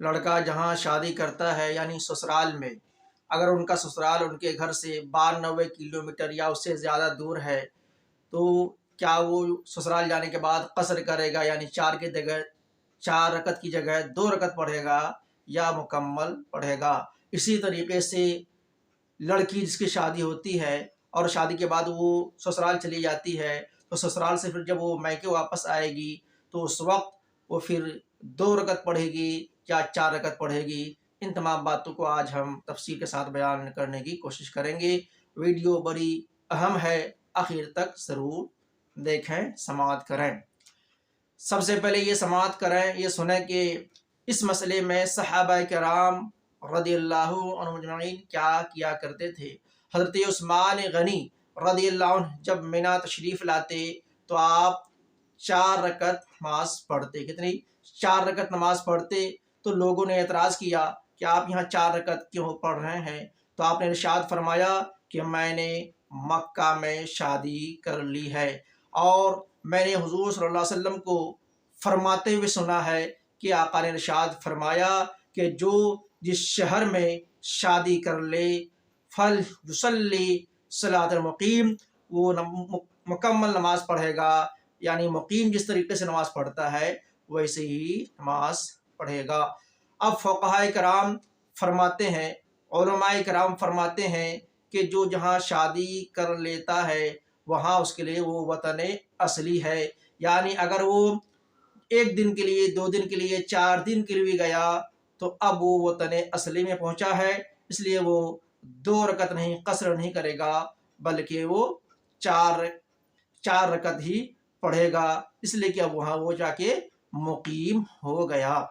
لڑکا جہاں شادی کرتا ہے یعنی سسرال میں، اگر ان کا سسرال ان کے گھر سے 92 کلومیٹر یا اس سے زیادہ دور ہے تو کیا وہ سسرال جانے کے بعد قصر کرے گا، یعنی 4 رکعت کی جگہ 2 رکعت پڑھے گا یا مکمل پڑھے گا؟ اسی طریقے سے لڑکی جس کی شادی ہوتی ہے اور شادی کے بعد وہ سسرال چلی جاتی ہے، تو سسرال سے پھر جب وہ میکے واپس آئے گی تو اس وقت وہ پھر 2 رکعت پڑھے گی یا 4 رکعت پڑھے گی؟ ان تمام باتوں کو آج ہم تفصیل کے ساتھ بیان کرنے کی کوشش کریں گے۔ ویڈیو بڑی اہم ہے، آخر تک ضرور دیکھیں، سماعت کریں۔ سب سے پہلے یہ سماعت کریں، یہ سنیں کہ اس مسئلے میں صحابہ کرام رضی اللہ عنہم اجمعین کیا کیا کرتے تھے۔ حضرت عثمان غنی رضی اللہ عنہ جب مینا تشریف لاتے تو آپ 4 رکعت نماز پڑھتے۔ کتنی؟ 4 رکعت نماز پڑھتے۔ تو لوگوں نے اعتراض کیا کہ آپ یہاں 4 رکعت کیوں پڑھ رہے ہیں؟ تو آپ نے ارشاد فرمایا کہ میں نے مکہ میں شادی کر لی ہے اور میں نے حضور صلی اللہ علیہ وسلم کو فرماتے ہوئے سنا ہے کہ آقا نے ارشاد فرمایا کہ جو جس شہر میں شادی کر لے فلیصلی صلاۃ المقیم، وہ مکمل نماز پڑھے گا، یعنی مقیم جس طریقے سے نماز پڑھتا ہے ویسے ہی نماز پڑھے گا۔ اب فقہاء کرام فرماتے ہیں، علماء کرام فرماتے ہیں کہ جو جہاں شادی کر لیتا ہے وہاں اس کے لیے وہ وطن اصلی ہے، یعنی اگر وہ 1 دن کے لیے، 2 دن کے لیے، 4 دن کے لیے گیا تو اب وہ وطن اصلی میں پہنچا ہے، اس لیے وہ 2 رکعت نہیں، قصر نہیں کرے گا، بلکہ وہ 4 رکعت ہی پڑھے گا، اس لیے کہ اب وہاں وہ جا کے مقیم ہو گیا۔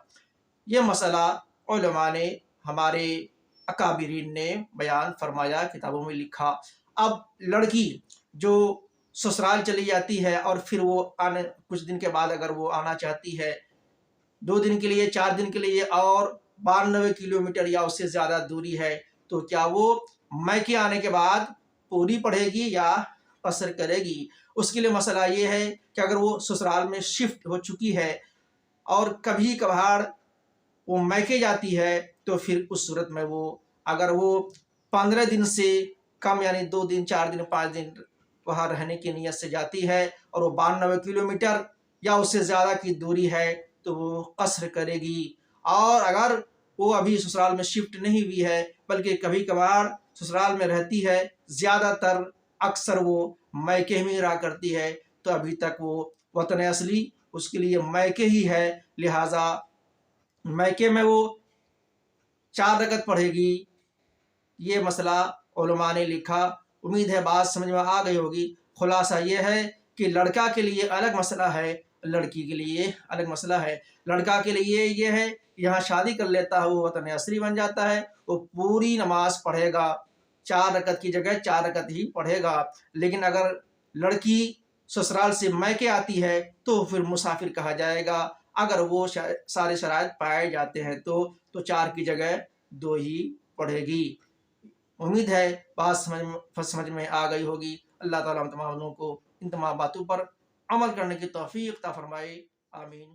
یہ مسئلہ علماء نے، ہمارے اکابرین نے بیان فرمایا، کتابوں میں لکھا۔ اب لڑکی جو سسرال چلی جاتی ہے اور پھر وہ کچھ دن کے بعد اگر وہ آنا چاہتی ہے 2 دن کے لیے، 4 دن کے لیے، اور 92 کلومیٹر یا اس سے زیادہ دوری ہے، تو کیا وہ میکے آنے کے بعد پوری پڑھے گی یا قصر کرے گی؟ اس کے لیے مسئلہ یہ ہے کہ اگر وہ سسرال میں شفٹ ہو چکی ہے اور کبھی کبھار وہ میکے جاتی ہے تو پھر اس صورت میں وہ اگر وہ 15 دن سے کم، یعنی 2 دن، 4 دن، 5 دن وہاں رہنے کی نیت سے جاتی ہے اور وہ 92 کلومیٹر یا اس سے زیادہ کی دوری ہے تو وہ قصر کرے گی۔ اور اگر وہ ابھی سسرال میں شفٹ نہیں ہوئی ہے بلکہ کبھی کبھار سسرال میں رہتی ہے، زیادہ تر اکثر وہ میکے میں رہا کرتی ہے، تو ابھی تک وہ وطن اصلی اس کے لیے میکے ہی ہے، لہٰذا میکے میں وہ 4 رکعت پڑھے گی۔ یہ مسئلہ علماء نے لکھا۔ امید ہے بات سمجھ میں آ گئی ہوگی۔ خلاصہ یہ ہے کہ لڑکا کے لیے الگ مسئلہ ہے، لڑکی کے لیے الگ مسئلہ ہے۔ لڑکا کے لیے یہ ہے یہاں شادی کر لیتا ہے، وہ وطن اصلی بن جاتا ہے، وہ پوری نماز پڑھے گا، 4 رکعت کی جگہ 4 رکعت ہی پڑھے گا۔ لیکن اگر لڑکی سسرال سے میکے آتی ہے تو پھر مسافر کہا جائے گا، اگر وہ سارے شرائط پائے جاتے ہیں تو 4 کی جگہ 2 ہی پڑھے گی۔ امید ہے بات سمجھ میں آ گئی ہوگی۔ اللہ تعالیٰ ہم تمام لوگوں کو ان تمام باتوں پر عمل کرنے کی توفیق عطا فرمائے، آمین۔